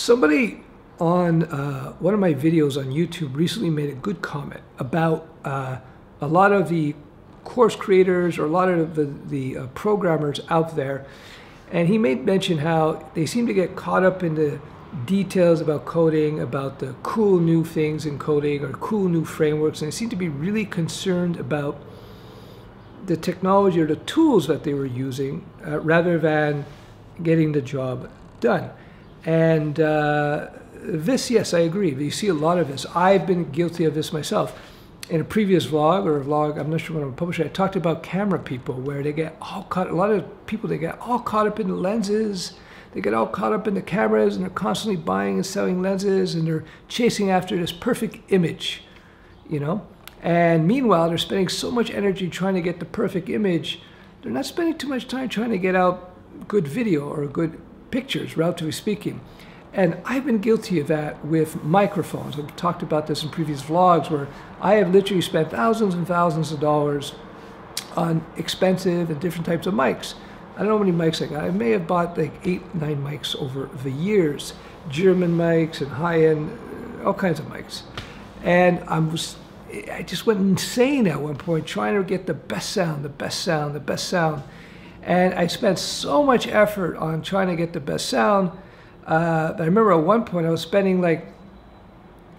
Somebody on one of my videos on YouTube recently made a good comment about a lot of the course creators or a lot of the programmers out there. And he made mention how they seem to get caught up in the details about coding, about the cool new things in coding or cool new frameworks, and they seem to be really concerned about the technology or the tools that they were using rather than getting the job done. And this, yes, I agree. You see a lot of this. I've been guilty of this myself. In a previous vlog, I'm not sure when I'm publishing, I talked about camera people where they get all caught, a lot of people, they get all caught up in the lenses, they get all caught up in the cameras, and they're constantly buying and selling lenses, and they're chasing after this perfect image, you know? And meanwhile, they're spending so much energy trying to get the perfect image, they're not spending too much time trying to get out good video or good pictures, relatively speaking. And I've been guilty of that with microphones. I've talked about this in previous vlogs where I have literally spent thousands and thousands of dollars on expensive and different types of mics. I don't know how many mics I got. I may have bought like 8, 9 mics over the years. German mics and high-end, all kinds of mics. And I just went insane at one point trying to get the best sound, the best sound, the best sound. And I spent so much effort on trying to get the best sound. I remember at one point I was spending like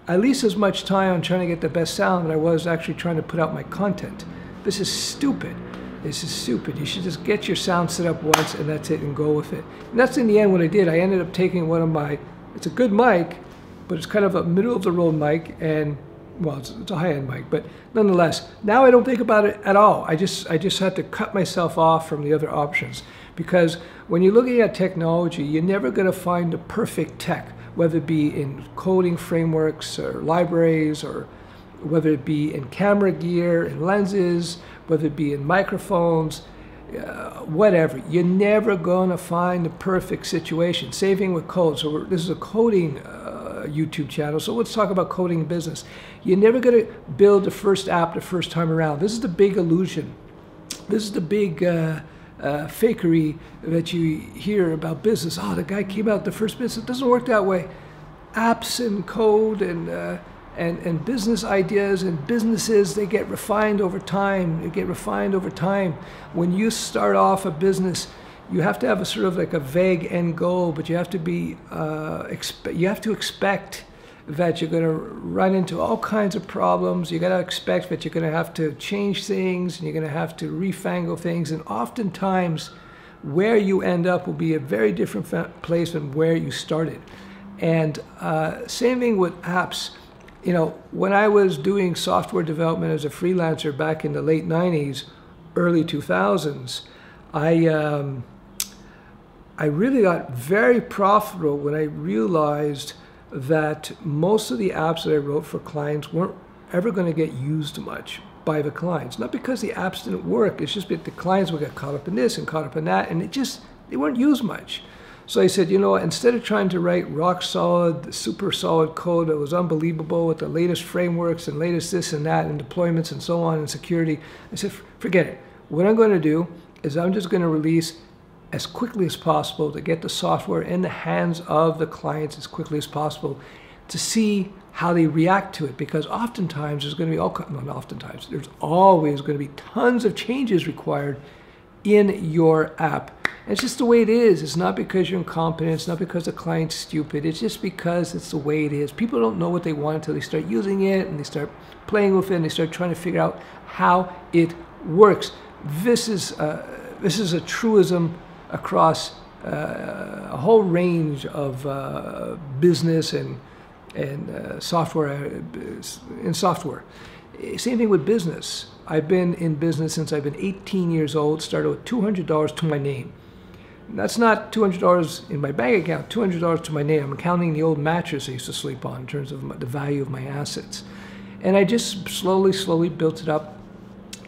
at least as much time on trying to get the best sound than I was actually trying to put out my content. This is stupid. This is stupid. You should just get your sound set up once and that's it and go with it. And that's in the end what I did. I ended up taking one of my, it's a good mic, but it's kind of a middle of the road mic, and well, it's a high-end mic, but nonetheless, now I don't think about it at all. I just had to cut myself off from the other options, because when you're looking at technology, you're never going to find the perfect tech, whether it be in coding frameworks or libraries, or whether it be in camera gear and lenses, whether it be in microphones, whatever. You're never going to find the perfect situation. Saving with code. So this is a coding YouTube channel, so let's talk about coding in business. You're never going to build the first app the first time around. This is the big illusion. This is the big fakery that you hear about business. Oh, the guy came out the first business. It doesn't work that way. Apps and code and business ideas and businesses, they get refined over time. They get refined over time. When you start off a business, you have to have a sort of like a vague end goal, but you have to be, you have to expect that you're going to run into all kinds of problems. You got to expect that you're going to have to change things, and you're going to have to refangle things. And oftentimes, where you end up will be a very different place than where you started. And same thing with apps. You know, when I was doing software development as a freelancer back in the late 90s, early 2000s, I really got very profitable when I realized that most of the apps that I wrote for clients weren't ever going to get used much by the clients. Not because the apps didn't work, it's just that the clients would get caught up in this and caught up in that, and they weren't used much. So I said, you know, instead of trying to write rock solid, super solid code that was unbelievable with the latest frameworks and latest this and that and deployments and so on and security, I said, forget it. What I'm going to do is I'm just going to release as quickly as possible to get the software in the hands of the clients as quickly as possible to see how they react to it. Because oftentimes there's going to be there's always going to be tons of changes required in your app. And it's just the way it is. It's not because you're incompetent. It's not because the client's stupid. It's just because it's the way it is. People don't know what they want until they start using it and they start playing with it and they start trying to figure out how it works. This is a truism across a whole range of business and software. Same thing with business. I've been in business since I've been 18 years old, started with $200 to my name. That's not $200 in my bank account, $200 to my name. I'm counting the old mattress I used to sleep on in terms of the value of my assets. And I just slowly built it up.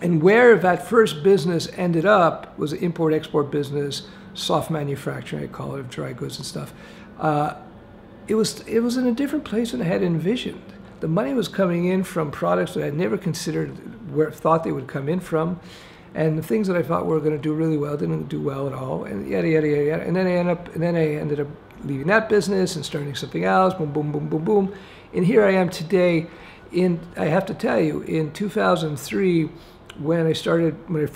And where that first business ended up was an import-export business, soft manufacturing, I call it, of dry goods and stuff. It was in a different place than I had envisioned. The money was coming in from products that I never considered thought they would come in from. And the things that I thought were going to do really well didn't do well at all, and yada yada yada yada. And then I ended up leaving that business and starting something else, boom, boom, boom, boom, boom. And here I am today I have to tell you, in 2003, when I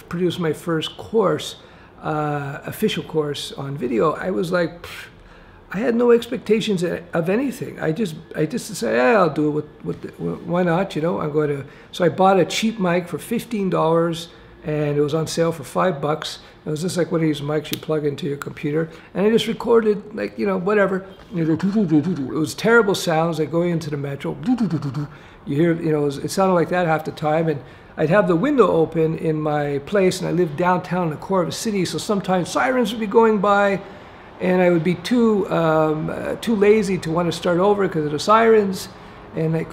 produced my first course, official course on video, I was like, I had no expectations of anything. I just decided, yeah, I'll do it why not, you know? So I bought a cheap mic for $15, and it was on sale for $5. It was just like one of these mics you plug into your computer, and I just recorded, like, you know, whatever. It was terrible sounds, like going into the metro. You hear, you know, it sounded like that half the time, and I'd have the window open in my place, and I lived downtown in the core of a city, so sometimes sirens would be going by, and I would be too lazy to want to start over because of the sirens, and I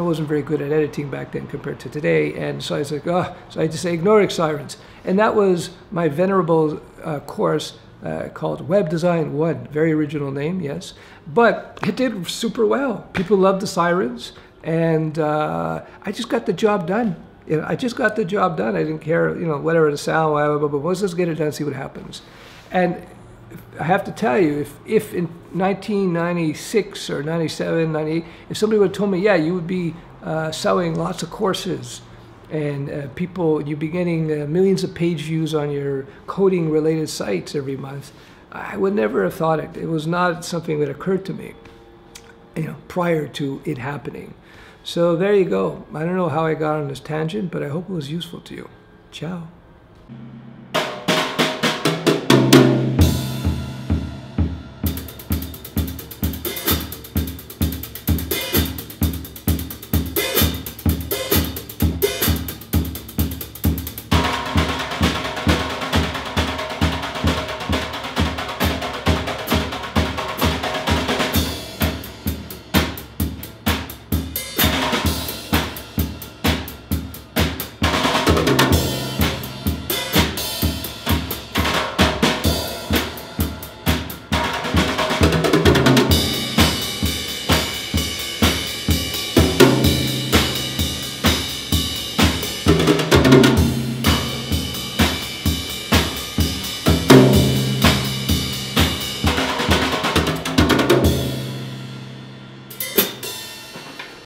wasn't very good at editing back then compared to today, and so I was like, oh, so I just say, ignoring sirens. And that was my venerable course called Web Design 1, very original name, yes, but it did super well. People loved the sirens, and I just got the job done. You know, I just got the job done. I didn't care, you know, whatever the sound, but let's just get it done, see what happens. And I have to tell you, if in 1996 or 97, 98, if somebody would have told me, yeah, you would be selling lots of courses, and you'd be getting millions of page views on your coding related sites every month, I would never have thought it. It was not something that occurred to me, you know, prior to it happening. So there you go. I don't know how I got on this tangent, but I hope it was useful to you. Ciao.